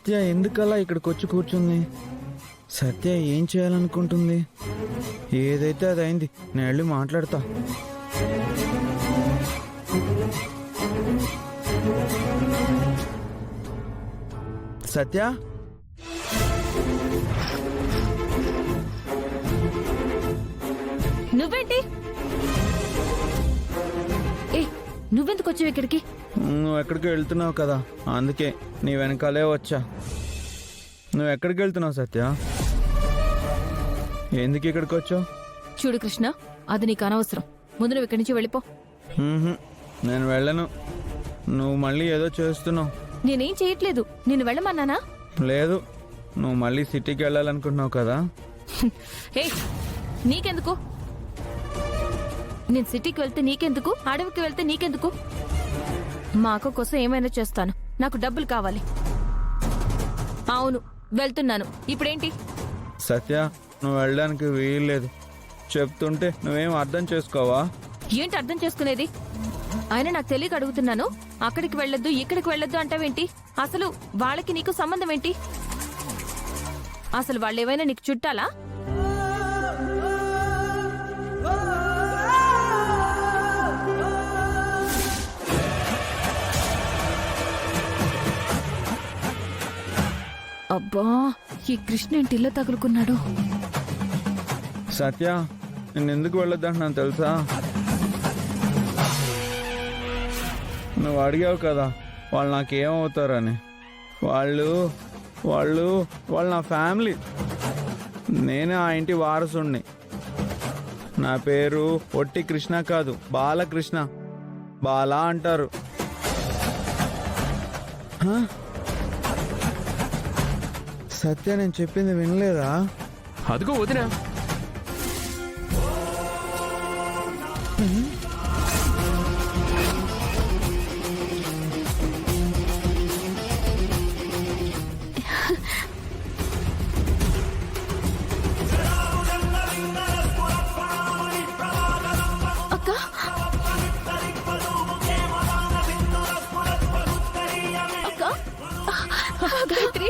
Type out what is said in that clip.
సత్య ఎందుకలా ఇక్కడికి వచ్చి కూర్చుంది? సత్య ఏం చేయాలనుకుంటుంది? ఏదైతే అది అయింది, నేను వెళ్ళి మాట్లాడతా. సత్య, నువ్వేంటి? ఏ, నువ్వెందుకు వచ్చావు ఇక్కడికి? నువ్వు ఎక్కడికి వెళ్తున్నావు కదా, అందుకే నీ వెనకాలే వచ్చా. నువ్వు ఎక్కడికి వెళ్తున్నావు సత్య? ఎందుకు ఇక్కడికి వచ్చావు? చూడు కృష్ణ, అది నీకు అనవసరం. ముందు నువ్వు ఇక్కడి నుంచి వెళ్ళిపో. నేను వెళ్ళను. నువ్వు మళ్ళీ ఏదో చేస్తున్నావు. నేనేం చేయట్లేదు. నేను వెళ్ళమన్నానా? లేదు, నువ్వు మళ్ళీ సిటీకి వెళ్ళాలనుకుంటున్నావు కదా. ఏ, నీకెందుకు? నేను సిటీకి వెళ్తే నీకెందుకు? అడవికి వెళ్తే నీకెందుకు? మా అక్క కోసం ఏమైనా చేస్తాను. నాకు డబ్బులు కావాలి. అవును, వెళ్తున్నాను. ఇప్పుడేంటి? సత్య, నువ్వు వెళ్ళడానికి వీల్లేదు. చెప్తుంటే నువ్వేం అర్థం చేసుకోవా? ఏంటి అర్థం చేసుకునేది? అయినా నాకు తెలియక అడుగుతున్నాను. అక్కడికి వెళ్ళొద్దు, ఇక్కడికి వెళ్ళొద్దు అంటావేంటి? అసలు వాళ్ళకి నీకు సంబంధం ఏంటి? అసలు వాళ్ళేమైనా నీకు చుట్టాలా? అబ్బా, ఈ కృష్ణ ఏంటి ఇల్లు తగులుకున్నాడు? సత్య, నేను ఎందుకు వెళ్ళొద్దంటున్నాను తెలుసా? నువ్వు అడిగావు కదా వాళ్ళు నాకేమవుతారని. వాళ్ళు వాళ్ళు వాళ్ళు నా ఫ్యామిలీ. నేనే ఆ ఇంటి వారసుణ్ణి. నా పేరు ఒట్టి కృష్ణ కాదు, బాలకృష్ణ. బాలా అంటారు. సత్య, నేను చెప్పింది వినలేదా? అదిగో వదినా. గాయత్రి,